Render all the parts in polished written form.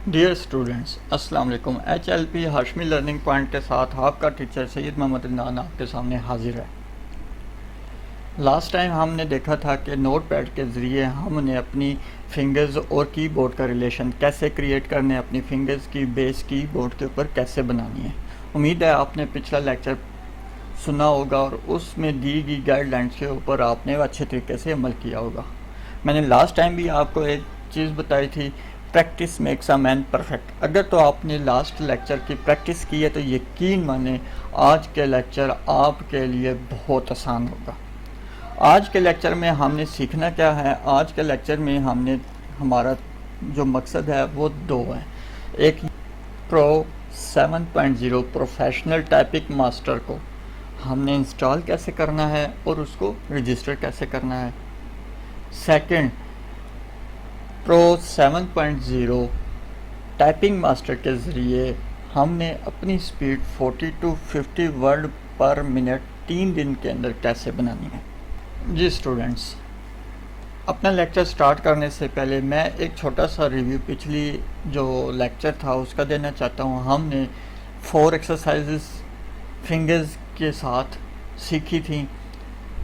Dear students, अस्सलाम वालेकुम। HLP Hashmi learning point के साथ आपका टीचर सैयद मोहम्मद इमरान आपके सामने हाजिर है। लास्ट टाइम हमने देखा था कि नोट पैड के ज़रिए हमने अपनी फिंगर्स और कीबोर्ड का रिलेशन कैसे क्रिएट करने, अपनी फिंगर्स की बेस कीबोर्ड के ऊपर कैसे बनानी है। उम्मीद है आपने पिछला लेक्चर सुना होगा और उसमें दी गई गाइडलाइंस के ऊपर आपने अच्छे तरीके से अमल किया होगा। मैंने लास्ट टाइम भी आपको एक चीज़ बताई थी, practice makes a man perfect. अगर तो आपने लास्ट लेक्चर की प्रैक्टिस की है तो यकीन माने आज के लेक्चर आपके लिए बहुत आसान होगा। आज के लेक्चर में हमने सीखना क्या है? आज के लेक्चर में हमने हमारा जो मकसद है वो दो है। एक, प्रो 7.0 प्रोफेशनल टाइपिंग मास्टर को हमने इंस्टॉल कैसे करना है और उसको रजिस्टर कैसे करना है। सेकंड, प्रो 7.0 टाइपिंग मास्टर के ज़रिए हमने अपनी स्पीड 40 to 50 वर्ड पर मिनट 3 दिन के अंदर कैसे बनानी है। जी स्टूडेंट्स, अपना लेक्चर स्टार्ट करने से पहले मैं एक छोटा सा रिव्यू पिछली जो लेक्चर था उसका देना चाहता हूँ। हमने 4 एक्सरसाइजेस फिंगर्स के साथ सीखी थी।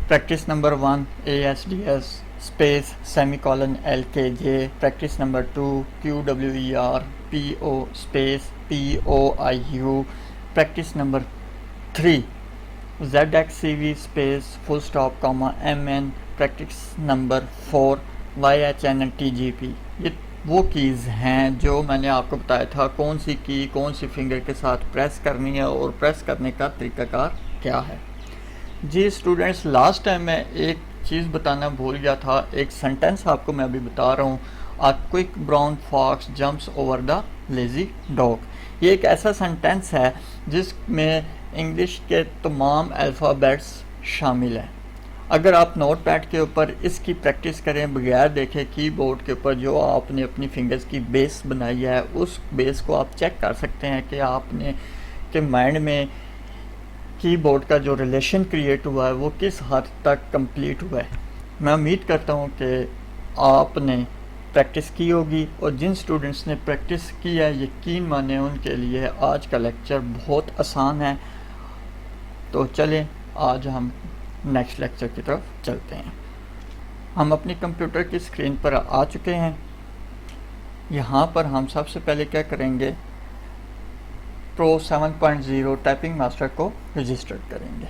Practice number 1 ASDS space semicolon LKJ, practice number 2 QWER PO space POIU, practice number 3 ZXCV space full stop comma MN, practice number 4 YHNTGP। ये वो कीज़ हैं जो मैंने आपको बताया था कौन सी की कौन सी फिंगर के साथ प्रेस करनी है और प्रेस करने का तरीक़ाकार क्या है। जी स्टूडेंट्स, लास्ट टाइम मैं एक चीज़ बताना भूल गया था। एक सेंटेंस आपको मैं अभी बता रहा हूँ, a quick brown fox jumps over the lazy dog. ये एक ऐसा सेंटेंस है जिसमें इंग्लिश के तमाम अल्फ़ाबेट्स शामिल हैं। अगर आप नोट पैड के ऊपर इसकी प्रैक्टिस करें बगैर देखे कीबोर्ड के ऊपर जो आपने अपनी फिंगर्स की बेस बनाई है उस बेस को आप चेक कर सकते हैं कि आपने के माइंड में कीबोर्ड का जो रिलेशन क्रिएट हुआ है वो किस हद तक कंप्लीट हुआ है। मैं उम्मीद करता हूँ कि आपने प्रैक्टिस की होगी और जिन स्टूडेंट्स ने प्रैक्टिस की है यकीन माने उनके लिए आज का लेक्चर बहुत आसान है। तो चलें आज हम नेक्स्ट लेक्चर की तरफ चलते हैं। हम अपनी कंप्यूटर की स्क्रीन पर आ चुके हैं। यहाँ पर हम सबसे पहले क्या करेंगे, प्रो 7.0 टाइपिंग मास्टर को रजिस्टर करेंगे।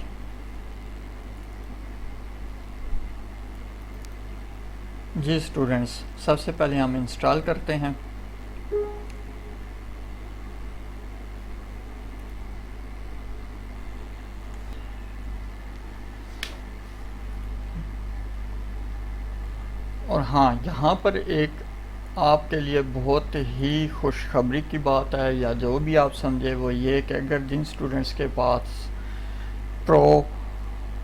जी स्टूडेंट्स, सबसे पहले हम इंस्टॉल करते हैं। और हाँ, यहाँ पर एक आपके लिए बहुत ही खुशखबरी की बात है या जो भी आप समझे वो ये कि अगर जिन स्टूडेंट्स के पास प्रो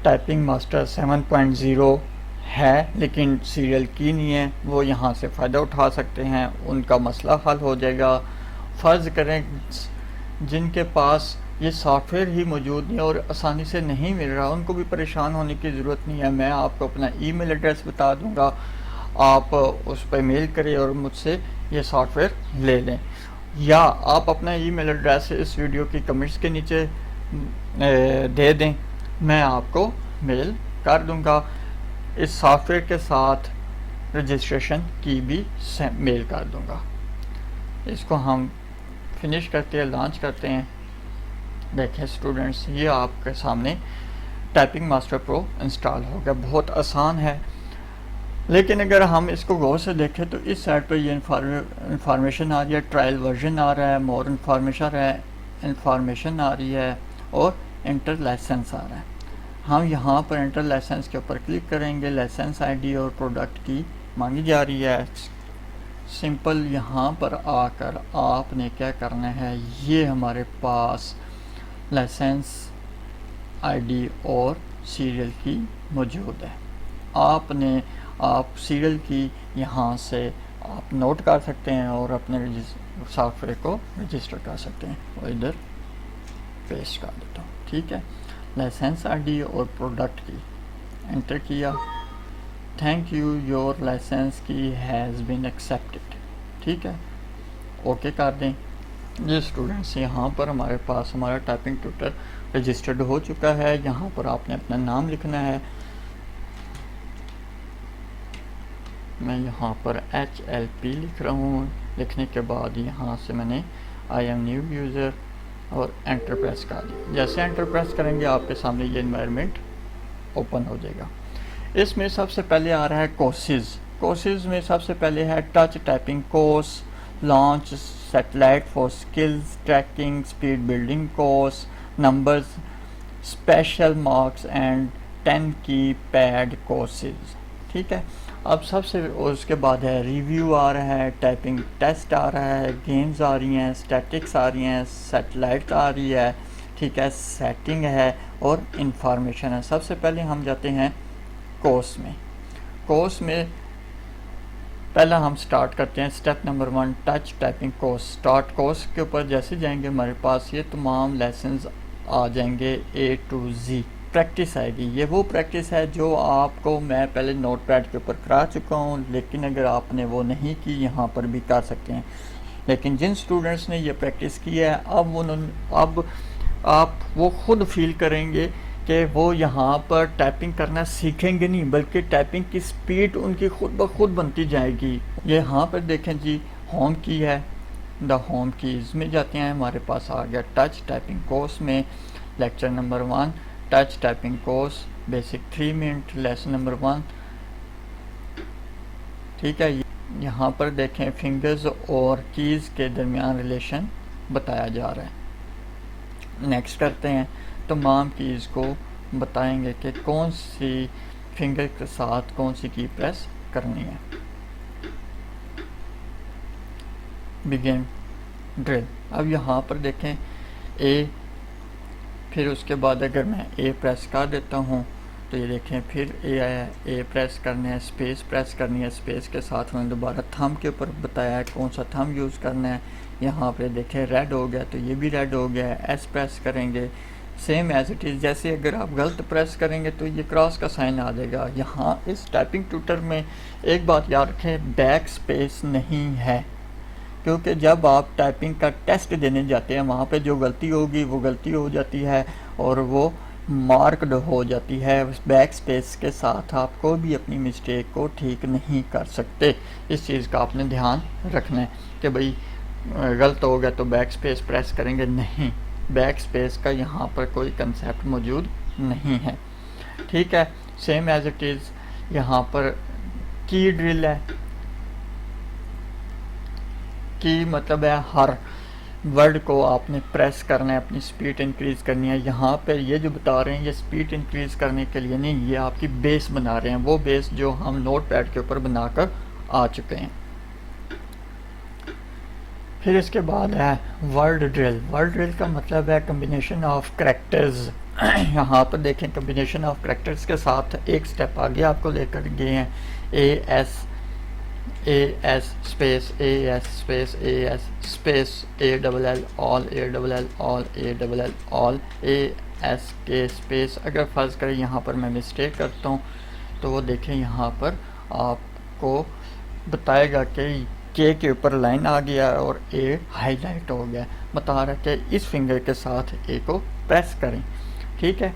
टाइपिंग मास्टर 7.0 है लेकिन सीरियल की नहीं है वो यहाँ से फ़ायदा उठा सकते हैं, उनका मसला हल हो जाएगा। फ़र्ज़ करें जिनके पास ये सॉफ्टवेयर ही मौजूद नहीं और आसानी से नहीं मिल रहा, उनको भी परेशान होने की ज़रूरत नहीं है। मैं आपको अपना ईमेल एड्रेस बता दूंगा, आप उस पर मेल करें और मुझसे ये सॉफ्टवेयर ले लें, या आप अपना ईमेल एड्रेस इस वीडियो की कमेंट्स के नीचे दे दें, मैं आपको मेल कर दूंगा। इस सॉफ्टवेयर के साथ रजिस्ट्रेशन की भी मेल कर दूंगा। इसको हम फिनिश करते हैं, लॉन्च करते हैं। देखें स्टूडेंट्स, ये आपके सामने टाइपिंग मास्टर प्रो इंस्टॉल हो गया। बहुत आसान है, लेकिन अगर हम इसको गौर से देखें तो इस साइड पर ये इंफॉर्मेशन आ रही है, ट्रायल वर्जन आ रहा है, मोर इंफॉर्मेशन आ रही है और इंटर लाइसेंस आ रहा है। हम यहाँ पर इंटर लाइसेंस के ऊपर क्लिक करेंगे। लाइसेंस आईडी और प्रोडक्ट की मांगी जा रही है। सिंपल यहाँ पर आकर आपने क्या करना है, ये हमारे पास लाइसेंस आईडी और सीरियल की मौजूद है। आप सीरियल की यहाँ से आप नोट कर सकते हैं और अपने सॉफ्टवेयर को रजिस्टर कर सकते हैं। और इधर पेस्ट कर देता हूँ, ठीक है। लाइसेंस आईडी और प्रोडक्ट की एंटर किया। थैंक यू, योर लाइसेंस की हैज़ बीन एक्सेप्टेड, ठीक है। ओके कर दें। जी स्टूडेंट्स, यहाँ पर हमारे पास हमारा टाइपिंग ट्यूटर रजिस्टर्ड हो चुका है। यहाँ पर आपने अपना नाम लिखना है। मैं यहाँ पर HLP लिख रहा हूँ। लिखने के बाद यहाँ से मैंने आई एम न्यू यूज़र और एंटर प्रेस कर दिया। जैसे एंटर प्रेस करेंगे आपके सामने ये एनवायरनमेंट ओपन हो जाएगा। इसमें सबसे पहले आ रहा है कोर्सेज। कोर्सेज में सबसे पहले है touch typing course, launch satellite for skills tracking, speed building course, numbers, special marks and 10 key pad courses. ठीक है। अब सबसे उसके बाद है रिव्यू आ रहा है, टाइपिंग टेस्ट आ रहा है, गेम्स आ रही हैं, स्टैटिक्स आ रही हैं, सैटेलाइट आ रही है, ठीक है, सेटिंग है और इंफॉर्मेशन है। सबसे पहले हम जाते हैं कोर्स में। कोर्स में पहला हम स्टार्ट करते हैं step number 1 touch typing course. Start course के ऊपर जैसे जाएंगे हमारे पास ये तमाम लेसन्स आ जाएंगे A to Z। प्रैक्टिस आएगी। ये वो प्रैक्टिस है जो आपको मैं पहले नोट पैड के ऊपर करा चुका हूँ, लेकिन अगर आपने वो नहीं की यहाँ पर भी कर सकते हैं। लेकिन जिन स्टूडेंट्स ने ये प्रैक्टिस की है अब आप वो खुद फील करेंगे कि वो यहाँ पर टाइपिंग करना सीखेंगे नहीं, बल्कि टाइपिंग की स्पीड उनकी खुद ब खुद बनती जाएगी। ये यहाँ पर देखें जी, होम की है, द होम कीज़ में जाते हैं, हमारे पास आ गया टच टाइपिंग कोर्स में lecture number 1 touch typing course basic 3 minute lesson number 1। ठीक है। यहाँ पर देखें फिंगर्स और कीज़ के दरमियान रिलेशन बताया जा रहा है। नेक्स्ट करते हैं, तमाम कीज़ को बताएंगे कि कौन सी फिंगर के साथ कौन सी की प्रेस करनी है। Begin drill. अब यहाँ पर देखें ए, फिर उसके बाद अगर मैं ए प्रेस कर देता हूँ तो ये देखें फिर ए आया, ए प्रेस करना है, स्पेस प्रेस करनी है, स्पेस के साथ मैंने दोबारा थंब के ऊपर बताया है कौन सा थंब यूज़ करना है। यहाँ पे देखें रेड हो गया तो ये भी रेड हो गया है। एस प्रेस करेंगे सेम एज इट इज़। जैसे अगर आप गलत प्रेस करेंगे तो ये क्रॉस का साइन आ जाएगा। यहाँ इस टाइपिंग ट्यूटर में एक बात याद रखें, बैक स्पेस नहीं है, क्योंकि जब आप टाइपिंग का टेस्ट देने जाते हैं वहाँ पे जो गलती होगी वो गलती हो जाती है और वो मार्क्ड हो जाती है। बैक स्पेस के साथ आप कोई भी अपनी मिस्टेक को ठीक नहीं कर सकते। इस चीज़ का आपने ध्यान रखना है कि भाई गलत हो गया तो बैक स्पेस प्रेस करेंगे, नहीं, बैक स्पेस का यहाँ पर कोई कंसेप्ट मौजूद नहीं है। ठीक है। सेम एज इट इज़ यहाँ पर की ड्रिल है। की मतलब है हर वर्ड को आपने प्रेस करना है, अपनी स्पीड इंक्रीज़ करनी है। यहाँ पर ये जो बता रहे हैं ये स्पीड इंक्रीज़ करने के लिए नहीं, ये आपकी बेस बना रहे हैं, वो बेस जो हम नोट पैड के ऊपर बनाकर आ चुके हैं। फिर इसके बाद है वर्ड ड्रिल। वर्ड ड्रिल का मतलब है कम्बिनेशन ऑफ करैक्टर्स। यहाँ पर देखें कम्बिनेशन ऑफ करैक्टर्स के साथ एक स्टेप आगे आपको लेकर गए हैं। AS space AS space AS space ALL all ALL all ALL all AS के स्पेस। अगर फर्ज करें यहाँ पर मैं मिस्टेक करता हूँ तो वो देखें यहाँ पर आपको बताएगा कि के ऊपर लाइन आ गया और A हाईलाइट हो गया, बता रहा है कि इस फिंगर के साथ A को प्रेस करें। ठीक है।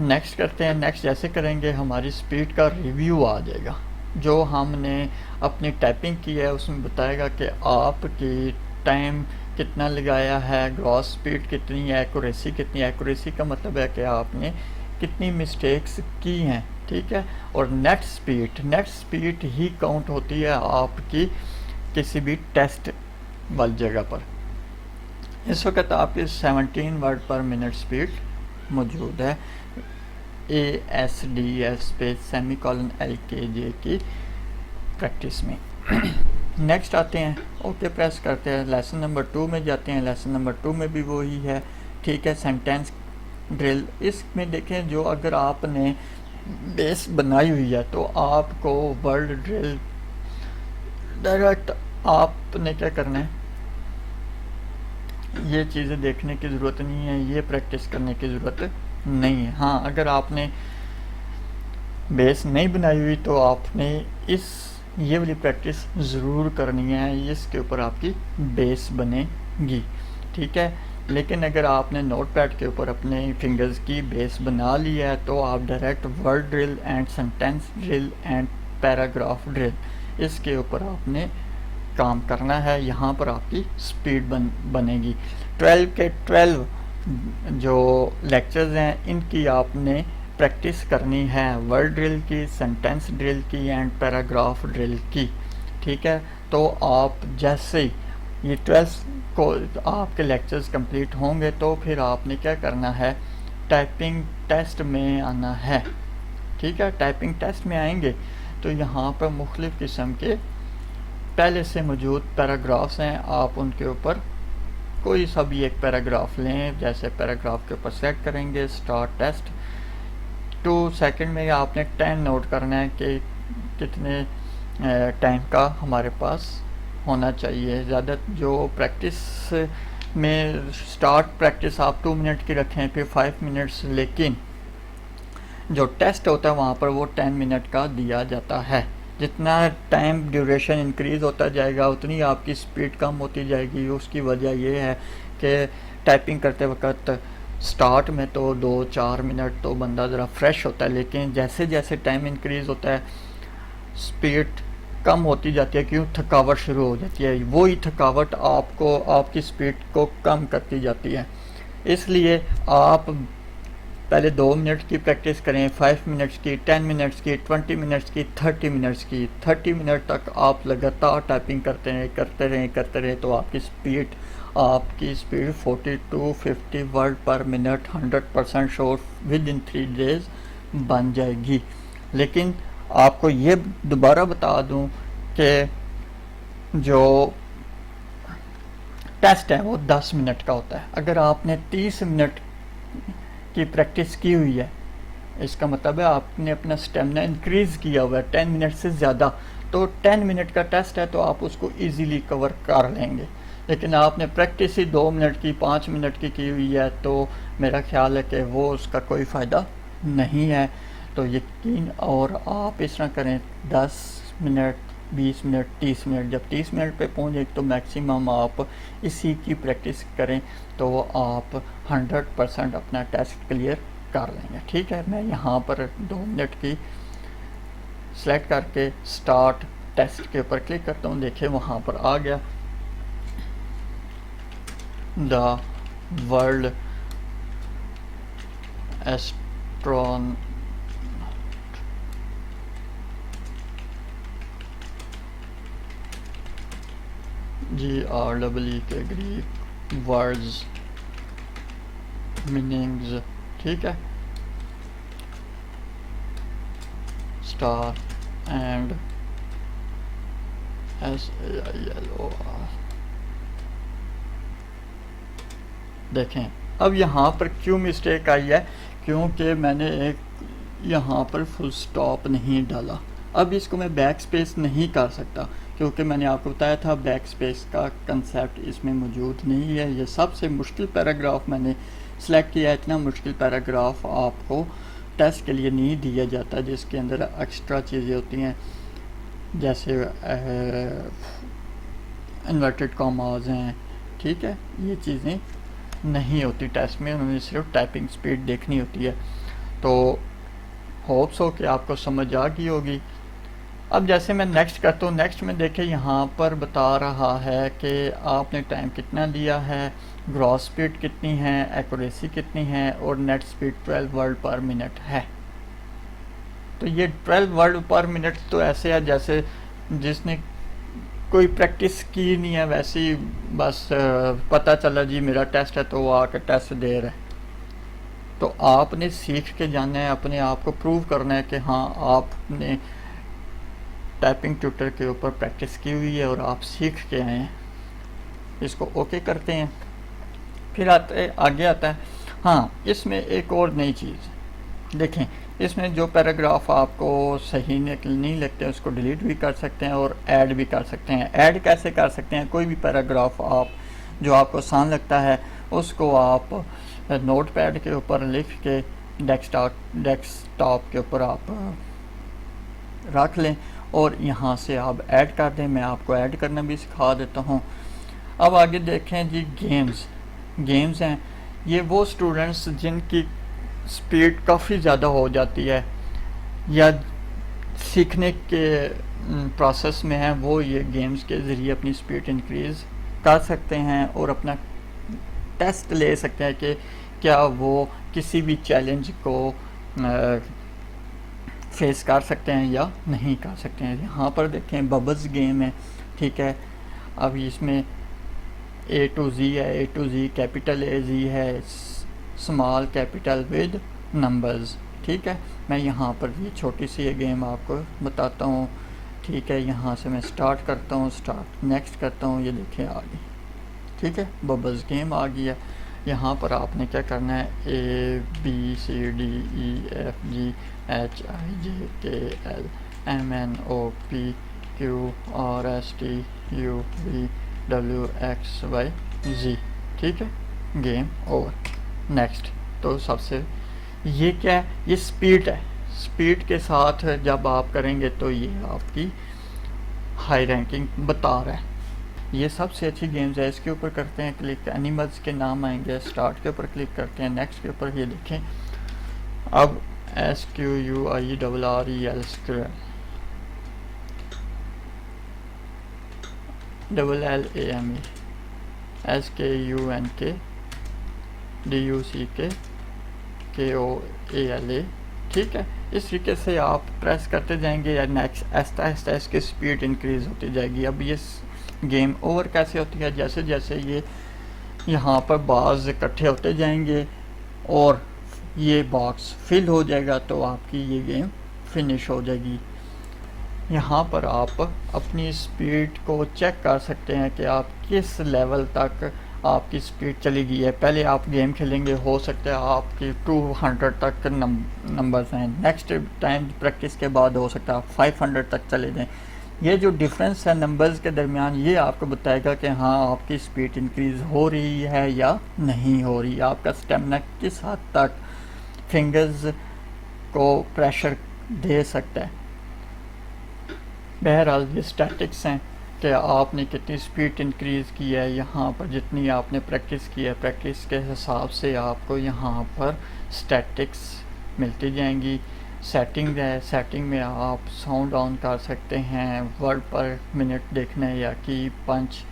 नेक्स्ट करते हैं। नेक्स्ट जैसे करेंगे हमारी स्पीड का रिव्यू आ जाएगा। जो हमने अपनी टाइपिंग की है उसमें बताएगा कि आपकी टाइम कितना लगाया है, ग्रॉस स्पीड कितनी है, एक्यूरेसी कितनी है। एक्यूरेसी का मतलब है कि आपने कितनी मिस्टेक्स की हैं। ठीक है। और नेट स्पीड ही काउंट होती है आपकी किसी भी टेस्ट वाली जगह पर। इस वक्त आपकी 17 वर्ड पर मिनट स्पीड मौजूद है ASDS स्पेस सेमीकोलन LKJ की प्रैक्टिस में। नेक्स्ट आते हैं, ओके प्रेस करते हैं, लेसन नंबर 2 में जाते हैं। लेसन नंबर 2 में भी वही है। ठीक है। Sentence drill. इसमें देखें जो अगर आपने बेस बनाई हुई है तो आपको वर्ड ड्रिल डायरेक्ट आपने क्या करना है, ये चीज़ें देखने की ज़रूरत नहीं है, ये प्रैक्टिस करने की ज़रूरत नहीं है। हाँ, अगर आपने बेस नहीं बनाई हुई तो आपने इस ये वाली प्रैक्टिस ज़रूर करनी है, इसके ऊपर आपकी बेस बनेगी, ठीक है। लेकिन अगर आपने नोटपैड के ऊपर अपने फिंगर्स की बेस बना ली है तो आप direct word drill and sentence drill and paragraph drill, इसके ऊपर आपने काम करना है। यहाँ पर आपकी स्पीड बनेगी। 12 के 12 जो लेक्चर्स हैं इनकी आपने प्रैक्टिस करनी है, वर्ड ड्रिल की, सेंटेंस ड्रिल की एंड पैराग्राफ ड्रिल की, ठीक है। तो आप जैसे ये 12 को आपके लेक्चर्स कंप्लीट होंगे तो फिर आपने क्या करना है, टाइपिंग टेस्ट में आना है, ठीक है। टाइपिंग टेस्ट में आएंगे तो यहाँ पर मुख्तलिफ़ किस्म के पहले से मौजूद पैराग्राफ्स हैं, आप उनके ऊपर कोई सा भी एक पैराग्राफ लें। जैसे पैराग्राफ के ऊपर सेलेक्ट करेंगे स्टार्ट टेस्ट, 2 सेकंड में आपने 10 नोट करना है कि कितने टाइम का हमारे पास होना चाहिए। ज़्यादा जो प्रैक्टिस में स्टार्ट प्रैक्टिस आप 2 मिनट की रखें, फिर 5 मिनट्स, लेकिन जो टेस्ट होता है वहाँ पर वो 10 मिनट का दिया जाता है। जितना टाइम ड्यूरेशन इंक्रीज़ होता जाएगा उतनी आपकी स्पीड कम होती जाएगी। उसकी वजह ये है कि टाइपिंग करते वक्त स्टार्ट में तो 2-4 मिनट तो बंदा ज़रा फ्रेश होता है, लेकिन जैसे जैसे टाइम इंक्रीज़ होता है स्पीड कम होती जाती है, क्यों, थकावट शुरू हो जाती है। वही थकावट आपको आपकी स्पीड को कम करती जाती है। इसलिए आप पहले 2 मिनट की प्रैक्टिस करें, 5 मिनट्स की, 10 मिनट्स की, 20 मिनट्स की, 30 मिनट्स की। 30 मिनट तक आप लगातार टाइपिंग करते रहें तो आपकी स्पीड 40 to 50 वर्ड पर minute 100% sure with in 3 days बन जाएगी। लेकिन आपको ये दोबारा बता दूं कि जो टेस्ट है वो 10 मिनट का होता है। अगर आपने 30 मिनट की प्रैक्टिस की हुई है, इसका मतलब है आपने अपना स्टेमिना इंक्रीज़ किया हुआ है 10 मिनट से ज़्यादा, तो 10 मिनट का टेस्ट है तो आप उसको इजीली कवर कर लेंगे। लेकिन आपने प्रैक्टिस ही 2 मिनट की, 5 मिनट की हुई है तो मेरा ख्याल है कि वो उसका कोई फ़ायदा नहीं है। तो यकीन, और आप इस तरह करें 10 मिनट, 20 मिनट, 30 मिनट। जब 30 मिनट पे पहुँचे तो मैक्सिमम आप इसी की प्रैक्टिस करें तो आप 100% अपना टेस्ट क्लियर कर लेंगे, ठीक है। मैं यहाँ पर 2 मिनट की सेलेक्ट करके स्टार्ट टेस्ट के ऊपर क्लिक करता हूँ। देखिए वहाँ पर आ गया द वर्ल्ड एस्ट्रोन GREE के ग्रीक वर्ड्स मीनिंग्स, ठीक है, स्टार एंड SAILOR। देखें अब यहाँ पर क्यों मिस्टेक आई है, क्योंकि मैंने एक यहाँ पर फुल स्टॉप नहीं डाला। अब इसको मैं बैक स्पेस नहीं कर सकता क्योंकि मैंने आपको बताया था बैक स्पेस का कंसेप्ट इसमें मौजूद नहीं है। ये सबसे मुश्किल पैराग्राफ मैंने सेलेक्ट किया है। इतना मुश्किल पैराग्राफ आपको टेस्ट के लिए नहीं दिया जाता जिसके अंदर एक्स्ट्रा चीज़ें होती हैं, जैसे इन्वर्टेड कॉमास हैं, ठीक है। ये चीज़ें नहीं होती टेस्ट में, उन्होंने सिर्फ टाइपिंग स्पीड देखनी होती है। तो होप्स हो कि आपको समझ आ गई होगी। अब जैसे मैं नेक्स्ट करता हूँ, नेक्स्ट में देखें यहाँ पर बता रहा है कि आपने टाइम कितना लिया है, ग्रॉस स्पीड कितनी है, एक्यूरेसी कितनी है और नेट स्पीड 12 वर्ड पर मिनट है। तो ये 12 वर्ड पर मिनट तो ऐसे है जैसे जिसने कोई प्रैक्टिस की नहीं है, वैसे ही बस पता चला जी मेरा टेस्ट है तो वो आकर टेस्ट दे रहा है। तो आपने सीख के जाना है, अपने आप को प्रूव करना है कि हाँ आपने टाइपिंग ट्यूटर के ऊपर प्रैक्टिस की हुई है और आप सीख के आए हैं। इसको ओके करते हैं, फिर आगे आता है। हाँ, इसमें एक और नई चीज़ देखें, इसमें जो पैराग्राफ आपको सही नहीं लगते उसको डिलीट भी कर सकते हैं और ऐड भी कर सकते हैं। ऐड कैसे कर सकते हैं, कोई भी पैराग्राफ आप जो आपको आसान लगता है उसको आप नोटपैड के ऊपर लिख के डेस्कटॉप के ऊपर आप रख लें और यहाँ से आप ऐड कर दें। मैं आपको ऐड करना भी सिखा देता हूँ। अब आगे देखें जी, गेम्स हैं ये वो स्टूडेंट्स जिनकी स्पीड काफ़ी ज़्यादा हो जाती है या सीखने के प्रोसेस में है, वो ये गेम्स के ज़रिए अपनी स्पीड इंक्रीज़ कर सकते हैं और अपना टेस्ट ले सकते हैं कि क्या वो किसी भी चैलेंज को फेस कर सकते हैं या नहीं कर सकते हैं। यहाँ पर देखें बबल्स गेम है, ठीक है। अब इसमें A to Z है, A to Z capital A Z है, स्मॉल कैपिटल विद नंबर्स, ठीक है। मैं यहाँ पर ये छोटी सी ये गेम आपको बताता हूँ, ठीक है। यहाँ से मैं स्टार्ट करता हूँ, स्टार्ट नेक्स्ट करता हूँ, ये देखिए आ गई, ठीक है। बबल्स गेम आ गई है। यहाँ पर आपने क्या करना है, A B C D E F G H I J K L M N O P Q R S T U V W X Y Z, ठीक है। Game over, next. तो सबसे ये क्या है, ये स्पीड है। स्पीड के साथ जब आप करेंगे तो ये आपकी हाई रैंकिंग बता रहा है। ये सबसे अच्छी गेम्स है। इसके ऊपर करते हैं क्लिक, एनिमल्स के नाम आएंगे, स्टार्ट के ऊपर क्लिक करते हैं, नेक्स्ट के ऊपर ये देखें। अब SQUIRREL LLAME SKUNKDUCKKOALA, ठीक है। इस तरीके से आप प्रेस करते जाएंगे या नेक्स्ट, आहिस्ता आहिस्ता इसकी स्पीड इंक्रीज़ होती जाएगी। अब ये गेम ओवर कैसे होती है, जैसे जैसे ये यहाँ पर बाज़ इकट्ठे होते जाएंगे और ये बॉक्स फिल हो जाएगा तो आपकी ये गेम फिनिश हो जाएगी। यहाँ पर आप अपनी स्पीड को चेक कर सकते हैं कि आप किस लेवल तक आपकी स्पीड चली गई है। पहले आप गेम खेलेंगे, हो सकता है आपकी 200 तक नंबर्स हैं, नेक्स्ट टाइम प्रैक्टिस के बाद हो सकता है आप 500 तक चले जाएं। ये जो डिफरेंस है नंबर्स के दरमियान, ये आपको बताएगा कि हाँ आपकी स्पीड इंक्रीज़ हो रही है या नहीं हो रही, आपका स्टेमिना किस हद तक फिंगर्स को प्रेशर दे सकता है। बहरहाल ये स्टैटिक्स हैं कि आपने कितनी स्पीड इंक्रीज़ की है। यहाँ पर जितनी आपने प्रैक्टिस की है, प्रैक्टिस के हिसाब से आपको यहाँ पर स्टैटिक्स मिलती जाएंगी। सेटिंग है, सेटिंग में आप साउंड ऑन कर सकते हैं, वर्ड पर मिनट देखना है या की पंच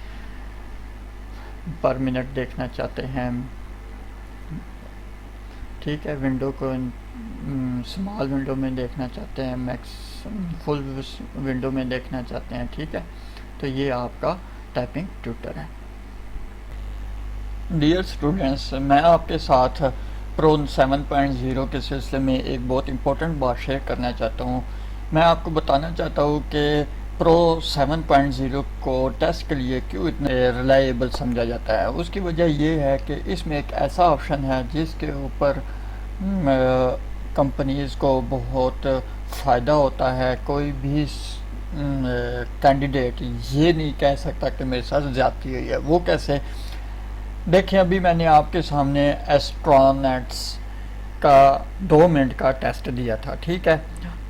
पर मिनट देखना चाहते हैं, ठीक है। विंडो को स्मॉल विंडो में देखना चाहते हैं, मैक्स फुल विंडो में देखना चाहते हैं, ठीक है। तो ये आपका टाइपिंग ट्यूटर है। डियर स्टूडेंट्स, मैं आपके साथ प्रो 7.0 के सिलसिले में एक बहुत इम्पोर्टेंट बात शेयर करना चाहता हूँ। मैं आपको बताना चाहता हूँ कि प्रो 7.0 को टेस्ट के लिए क्यों इतने रिलायबल समझा जाता है। उसकी वजह ये है कि इसमें एक ऐसा ऑप्शन है जिसके ऊपर कंपनीज़ को बहुत फ़ायदा होता है। कोई भी कैंडिडेट ये नहीं कह सकता कि मेरे साथ ज़्यादती हुई है। वो कैसे, देखिए अभी मैंने आपके सामने एस्ट्रोनॉट्स का 2 मिनट का टेस्ट दिया था, ठीक है।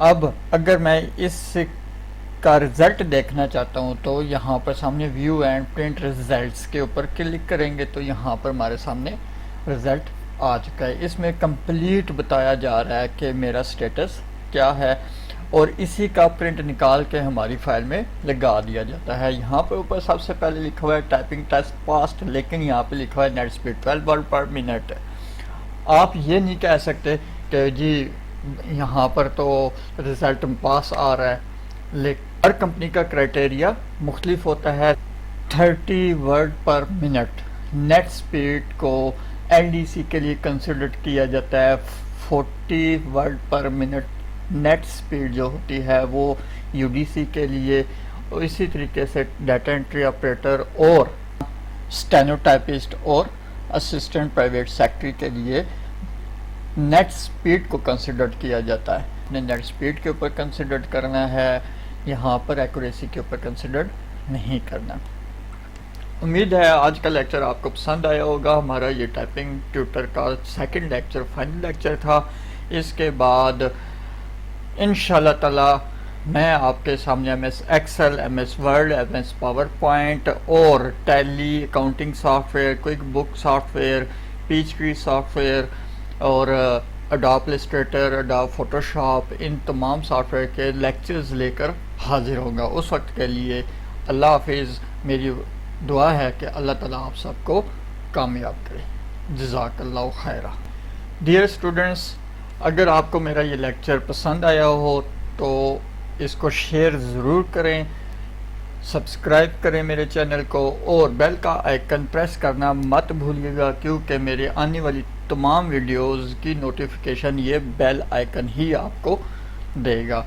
अब अगर मैं इस का रिज़ल्ट देखना चाहता हूँ तो यहाँ पर सामने व्यू एंड प्रिंट रिज़ल्ट्स के ऊपर क्लिक करेंगे तो यहाँ पर हमारे सामने रिज़ल्ट आ चुका है। इसमें कंप्लीट बताया जा रहा है कि मेरा स्टेटस क्या है और इसी का प्रिंट निकाल के हमारी फाइल में लगा दिया जाता है। यहाँ पर ऊपर सबसे पहले लिखा हुआ है टाइपिंग टेस्ट पास्ट, लेकिन यहाँ पे लिखा हुआ है नेट स्पीड 12 वर्ड पर मिनट। आप ये नहीं कह सकते कि जी यहाँ पर तो रिज़ल्ट पास आ रहा है, लेकिन हर कंपनी का क्राइटेरिया मुख्तलिफ होता है। 30 वर्ड पर मिनट नेट स्पीड को LDC के लिए कंसिडर किया जाता है। 40 वर्ड पर मिनट नेट स्पीड जो होती है वो UDC के लिए, और इसी तरीके से डाटा एंट्री ऑपरेटर और स्टेनोटाइपिस्ट और असिस्टेंट प्राइवेट सेक्रेटरी के लिए नेट स्पीड को कंसिडर किया जाता है। नेट स्पीड के ऊपर कंसिडर करना है, यहाँ पर एक्यूरेसी के ऊपर कंसिडर नहीं करना। उम्मीद है आज का लेक्चर आपको पसंद आया होगा। हमारा ये टाइपिंग ट्यूटर का सेकंड लेक्चर फाइनल लेक्चर था। इसके बाद इंशाल्लाह ताला मैं आपके सामने MS Excel, MS Word, MS PowerPoint और Tally accounting software, quick book software, Peachtree software और अडोब इलस्ट्रेटर, अडोब फोटोशॉप, इन तमाम सॉफ्टवेयर के लेक्चर्स लेकर हाजिर होगा। उस वक्त के लिए अल्लाह हाफिज़। मेरी दुआ है कि अल्लाह ताला आप सबको कामयाब करे। जज़ाकल्लाहु खैरा। डियर स्टूडेंट्स, अगर आपको मेरा ये लेक्चर पसंद आया हो तो इसको शेयर ज़रूर करें, सब्सक्राइब करें मेरे चैनल को और बेल का आइकन प्रेस करना मत भूलिएगा, क्योंकि मेरे आने वाली तमाम वीडियोज़ की नोटिफिकेशन ये बेल आइकन ही आपको देगा।